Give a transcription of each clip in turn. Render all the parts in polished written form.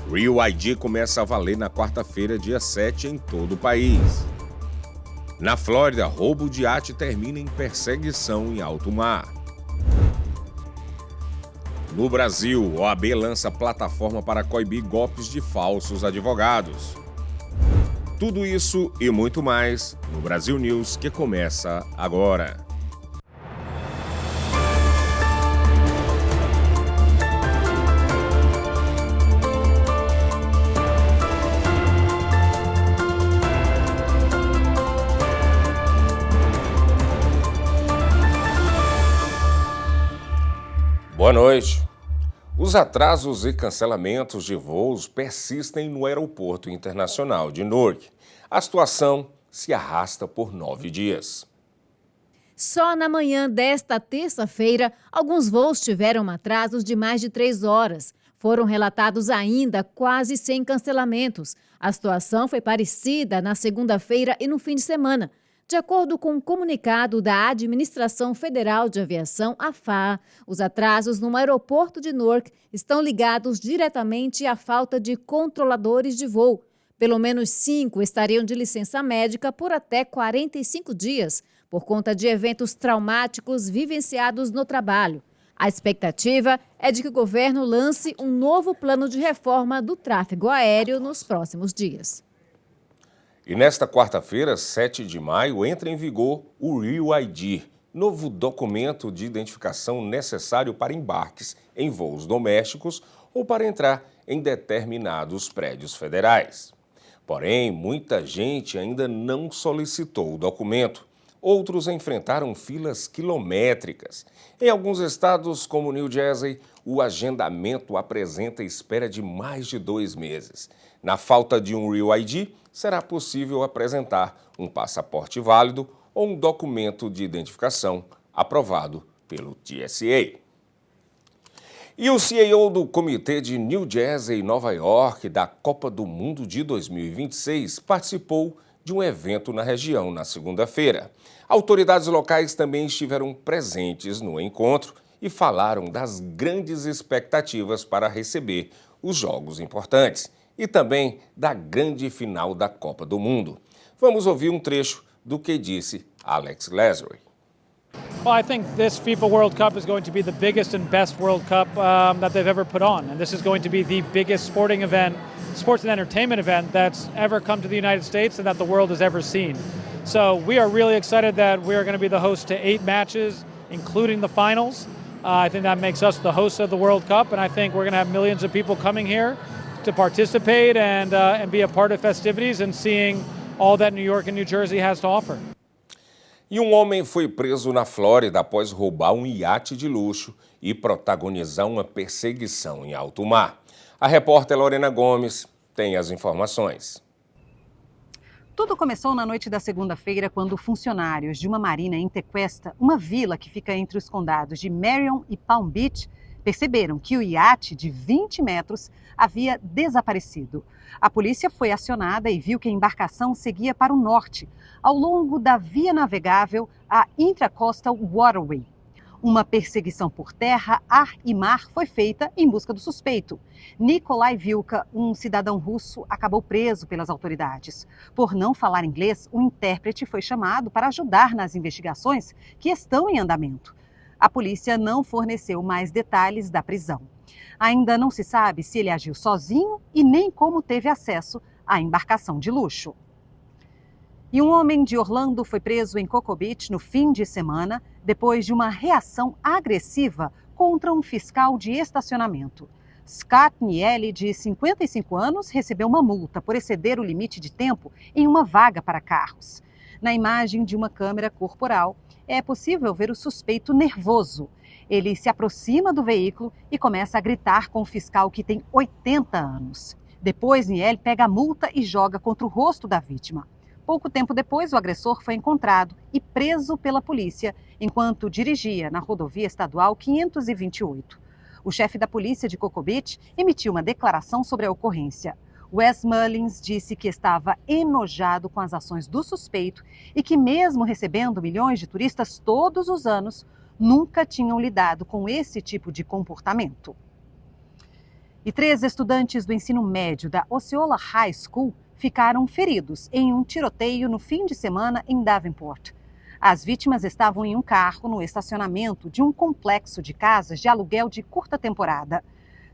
Real ID começa a valer na quarta-feira, dia 7, em todo o país. Na Flórida, roubo de iate termina em perseguição em alto mar. No Brasil, OAB lança plataforma para coibir golpes de falsos advogados. Tudo isso e muito mais no Brasil News, que começa agora. Boa noite. Os atrasos e cancelamentos de voos persistem no Aeroporto Internacional de Newark. A situação se arrasta por 9 dias. Só na manhã desta terça-feira, alguns voos tiveram atrasos de mais de 3 horas. Foram relatados ainda quase 100 cancelamentos. A situação foi parecida na segunda-feira e no fim de semana. De acordo com um comunicado da Administração Federal de Aviação, a FAA, os atrasos no aeroporto de Newark estão ligados diretamente à falta de controladores de voo. Pelo menos 5 estariam de licença médica por até 45 dias, por conta de eventos traumáticos vivenciados no trabalho. A expectativa é de que o governo lance um novo plano de reforma do tráfego aéreo nos próximos dias. E nesta quarta-feira, 7 de maio, entra em vigor o Real ID, novo documento de identificação necessário para embarques em voos domésticos ou para entrar em determinados prédios federais. Porém, muita gente ainda não solicitou o documento. Outros enfrentaram filas quilométricas. Em alguns estados, como New Jersey, o agendamento apresenta espera de mais de 2 meses. Na falta de um Real ID, será possível apresentar um passaporte válido ou um documento de identificação aprovado pelo TSA. E o CEO do Comitê de New Jersey e Nova York da Copa do Mundo de 2026 participou de um evento na região na segunda-feira. Autoridades locais também estiveram presentes no encontro e falaram das grandes expectativas para receber os jogos importantes e também da grande final da Copa do Mundo. Vamos ouvir um trecho do que disse Alex Lazary. Well, I think this FIFA World Cup is going to be the biggest and best World Cup that they've ever put on. And this is going to be the biggest sports and entertainment event that's ever come to the United States and that the world has ever seen. So we are really excited that we are going to be the host to 8 matches, including the finals. I think that makes us the host of the World Cup, and I think we're going to have millions of people coming here to participate and be a part of festivities and seeing all that New York and New Jersey has to offer. E um homem foi preso na Flórida após roubar um iate de luxo e protagonizar uma perseguição em alto mar. A repórter Lorena Gomes tem as informações. Tudo começou na noite da segunda-feira, quando funcionários de uma marina em Tequesta, uma vila que fica entre os condados de Marion e Palm Beach, perceberam que o iate de 20 metros havia desaparecido. A polícia foi acionada e viu que a embarcação seguia para o norte, ao longo da via navegável, a Intracoastal Waterway. Uma perseguição por terra, ar e mar foi feita em busca do suspeito. Nikolai Vilka, um cidadão russo, acabou preso pelas autoridades. Por não falar inglês, um intérprete foi chamado para ajudar nas investigações que estão em andamento. A polícia não forneceu mais detalhes da prisão. Ainda não se sabe se ele agiu sozinho e nem como teve acesso à embarcação de luxo. E um homem de Orlando foi preso em Cocoa Beach no fim de semana, depois de uma reação agressiva contra um fiscal de estacionamento. Scott Nielli, de 55 anos, recebeu uma multa por exceder o limite de tempo em uma vaga para carros. Na imagem de uma câmera corporal, é possível ver o suspeito nervoso. Ele se aproxima do veículo e começa a gritar com o fiscal, que tem 80 anos. Depois, Nielli pega a multa e joga contra o rosto da vítima. Pouco tempo depois, o agressor foi encontrado e preso pela polícia enquanto dirigia na rodovia estadual 528. O chefe da polícia de Cocoa Beach emitiu uma declaração sobre a ocorrência. Wes Mullins disse que estava enojado com as ações do suspeito e que, mesmo recebendo milhões de turistas todos os anos, nunca tinham lidado com esse tipo de comportamento. E 3 estudantes do ensino médio da Osceola High School ficaram feridos em um tiroteio no fim de semana em Davenport. As vítimas estavam em um carro no estacionamento de um complexo de casas de aluguel de curta temporada.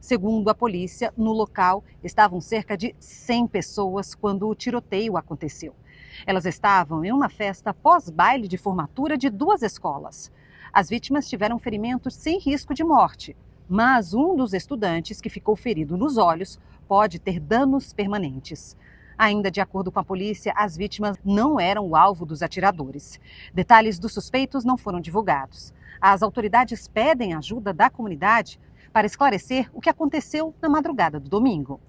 Segundo a polícia, no local estavam cerca de 100 pessoas quando o tiroteio aconteceu. Elas estavam em uma festa pós-baile de formatura de 2 escolas. As vítimas tiveram ferimentos sem risco de morte, mas um dos estudantes que ficou ferido nos olhos pode ter danos permanentes. Ainda de acordo com a polícia, as vítimas não eram o alvo dos atiradores. Detalhes dos suspeitos não foram divulgados. As autoridades pedem ajuda da comunidade para esclarecer o que aconteceu na madrugada do domingo.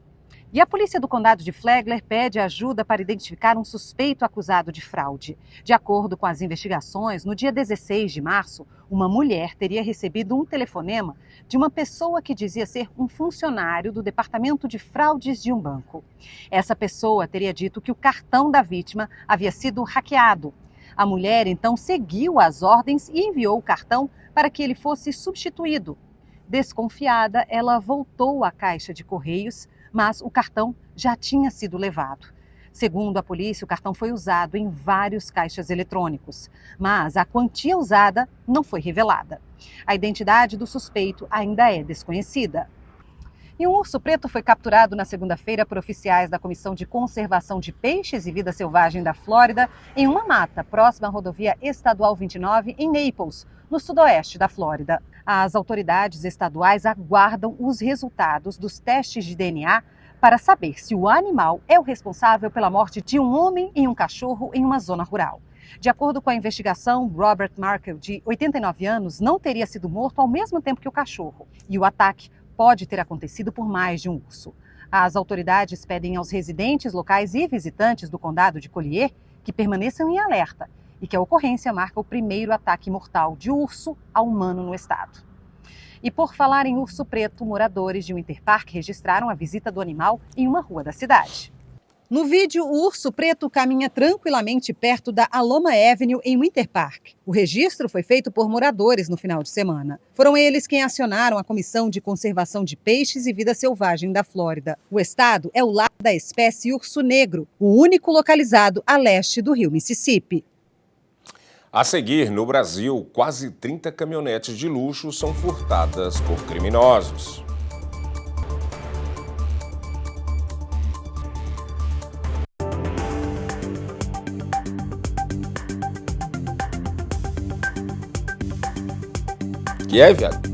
E a polícia do condado de Flagler pede ajuda para identificar um suspeito acusado de fraude. De acordo com as investigações, no dia 16 de março, uma mulher teria recebido um telefonema de uma pessoa que dizia ser um funcionário do departamento de fraudes de um banco. Essa pessoa teria dito que o cartão da vítima havia sido hackeado. A mulher então seguiu as ordens e enviou o cartão para que ele fosse substituído. Desconfiada, ela voltou à caixa de correios, mas o cartão já tinha sido levado. Segundo a polícia, o cartão foi usado em vários caixas eletrônicos, mas a quantia usada não foi revelada. A identidade do suspeito ainda é desconhecida. E um urso preto foi capturado na segunda-feira por oficiais da Comissão de Conservação de Peixes e Vida Selvagem da Flórida em uma mata próxima à rodovia estadual 29 em Naples, no sudoeste da Flórida. As autoridades estaduais aguardam os resultados dos testes de DNA para saber se o animal é o responsável pela morte de um homem e um cachorro em uma zona rural. De acordo com a investigação, Robert Markle, de 89 anos, não teria sido morto ao mesmo tempo que o cachorro, e o ataque pode ter acontecido por mais de um urso. As autoridades pedem aos residentes locais e visitantes do condado de Collier que permaneçam em alerta e que a ocorrência marca o primeiro ataque mortal de urso a humano no estado. E por falar em urso preto, moradores de Winter Park registraram a visita do animal em uma rua da cidade. No vídeo, o urso preto caminha tranquilamente perto da Aloma Avenue em Winter Park. O registro foi feito por moradores no final de semana. Foram eles quem acionaram a Comissão de Conservação de Peixes e Vida Selvagem da Flórida. O estado é o lar da espécie urso negro, o único localizado a leste do rio Mississippi. A seguir, no Brasil, quase 30 caminhonetes de luxo são furtadas por criminosos. Que é, viado?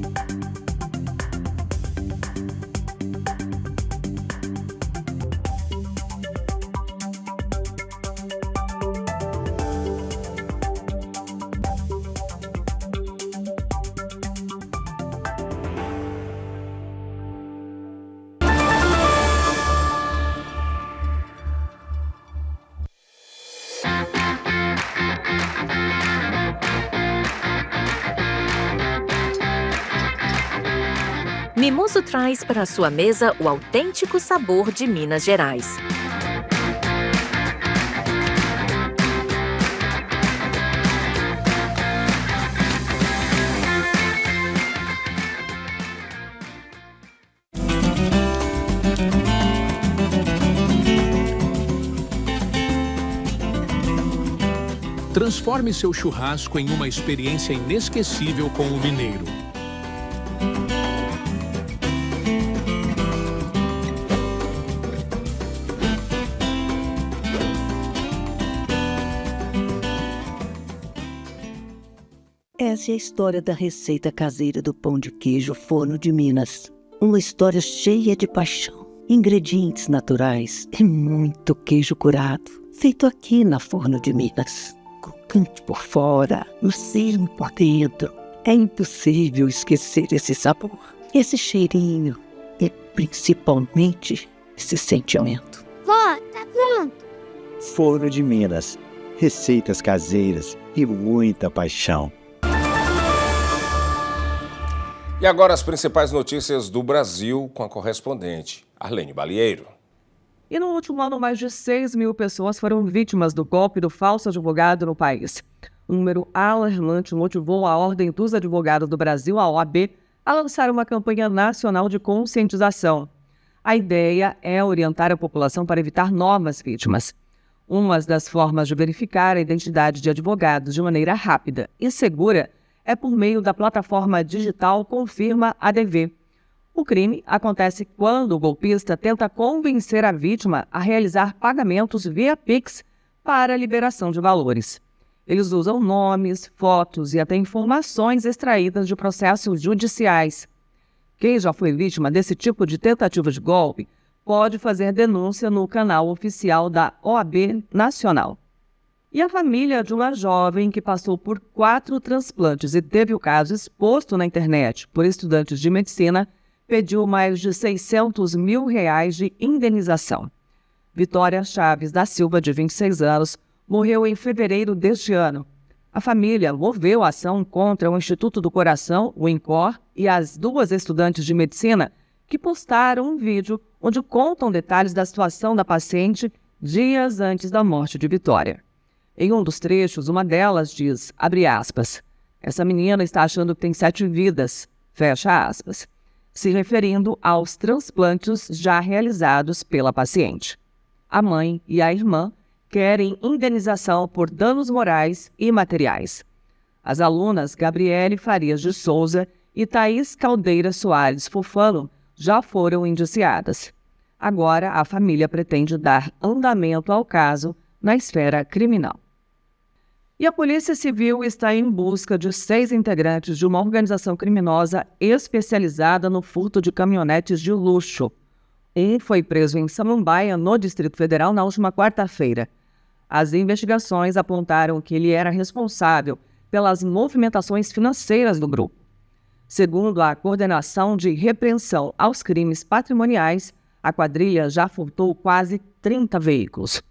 Mimoso traz para a sua mesa o autêntico sabor de Minas Gerais. Transforme seu churrasco em uma experiência inesquecível com o mineiro. Essa é a história da receita caseira do pão de queijo Forno de Minas. Uma história cheia de paixão, ingredientes naturais e muito queijo curado, feito aqui na Forno de Minas. Crocante por fora, macio por dentro. É impossível esquecer esse sabor, esse cheirinho e principalmente esse sentimento. Vó, tá pronto. Forno de Minas, receitas caseiras e muita paixão. E agora as principais notícias do Brasil com a correspondente Arlene Balieiro. E no último ano, mais de 6 mil pessoas foram vítimas do golpe do falso advogado no país. Um número alarmante motivou a Ordem dos Advogados do Brasil, a OAB, a lançar uma campanha nacional de conscientização. A ideia é orientar a população para evitar novas vítimas. Uma das formas de verificar a identidade de advogados de maneira rápida e segura é por meio da plataforma digital Confirma ADV. O crime acontece quando o golpista tenta convencer a vítima a realizar pagamentos via Pix para a liberação de valores. Eles usam nomes, fotos e até informações extraídas de processos judiciais. Quem já foi vítima desse tipo de tentativa de golpe pode fazer denúncia no canal oficial da OAB Nacional. E a família de uma jovem que passou por 4 transplantes e teve o caso exposto na internet por estudantes de medicina pediu mais de R$600 mil de indenização. Vitória Chaves da Silva, de 26 anos, morreu em fevereiro deste ano. A família moveu a ação contra o Instituto do Coração, o INCOR, e as 2 estudantes de medicina que postaram um vídeo onde contam detalhes da situação da paciente dias antes da morte de Vitória. Em um dos trechos, uma delas diz, abre aspas, essa menina está achando que tem 7 vidas, fecha aspas, se referindo aos transplantes já realizados pela paciente. A mãe e a irmã querem indenização por danos morais e materiais. As alunas Gabriele Farias de Souza e Thaís Caldeira Soares Fofano já foram indiciadas. Agora, a família pretende dar andamento ao caso na esfera criminal. E a Polícia Civil está em busca de 6 integrantes de uma organização criminosa especializada no furto de caminhonetes de luxo. Um foi preso em Samambaia, no Distrito Federal, na última quarta-feira. As investigações apontaram que ele era responsável pelas movimentações financeiras do grupo. Segundo a Coordenação de Repreensão aos Crimes Patrimoniais, a quadrilha já furtou quase 30 veículos.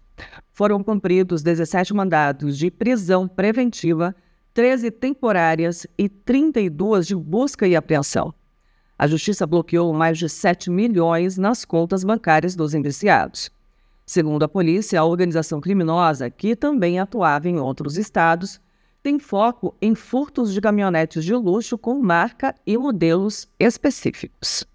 Foram cumpridos 17 mandados de prisão preventiva, 13 temporárias e 32 de busca e apreensão. A Justiça bloqueou mais de 7 milhões nas contas bancárias dos indiciados. Segundo a polícia, a organização criminosa, que também atuava em outros estados, tem foco em furtos de caminhonetes de luxo com marca e modelos específicos.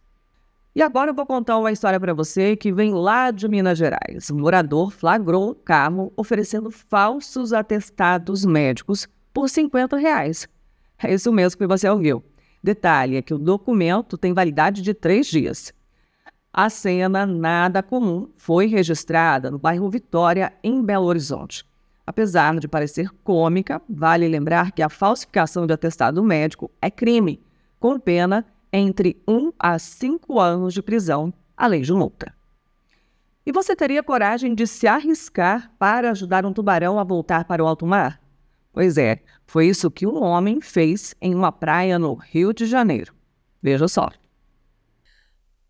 E agora eu vou contar uma história para você que vem lá de Minas Gerais. Um morador flagrou um carro oferecendo falsos atestados médicos por R$50. É isso mesmo que você ouviu. Detalhe é que o documento tem validade de 3 dias. A cena nada comum foi registrada no bairro Vitória, em Belo Horizonte. Apesar de parecer cômica, vale lembrar que a falsificação de atestado médico é crime, com pena entre 1 a 5 anos de prisão, além de multa. E você teria coragem de se arriscar para ajudar um tubarão a voltar para o alto mar? Pois é, foi isso que um homem fez em uma praia no Rio de Janeiro. Veja só.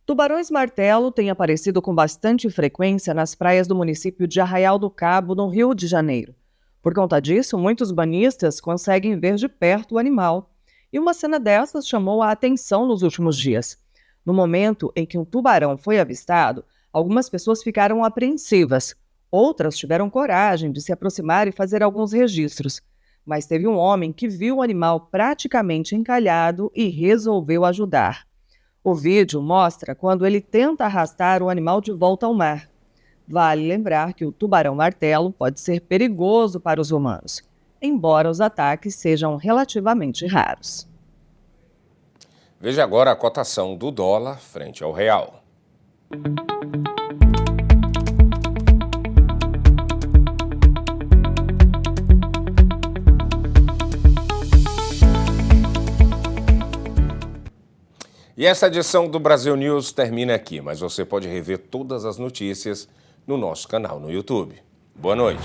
Tubarões-martelo têm aparecido com bastante frequência nas praias do município de Arraial do Cabo, no Rio de Janeiro. Por conta disso, muitos banhistas conseguem ver de perto o animal. E uma cena dessas chamou a atenção nos últimos dias. No momento em que um tubarão foi avistado, algumas pessoas ficaram apreensivas. Outras tiveram coragem de se aproximar e fazer alguns registros. Mas teve um homem que viu o animal praticamente encalhado e resolveu ajudar. O vídeo mostra quando ele tenta arrastar o animal de volta ao mar. Vale lembrar que o tubarão-martelo pode ser perigoso para os humanos, embora os ataques sejam relativamente raros. Veja agora a cotação do dólar frente ao real. E essa edição do Brasil News termina aqui, mas você pode rever todas as notícias no nosso canal no YouTube. Boa noite.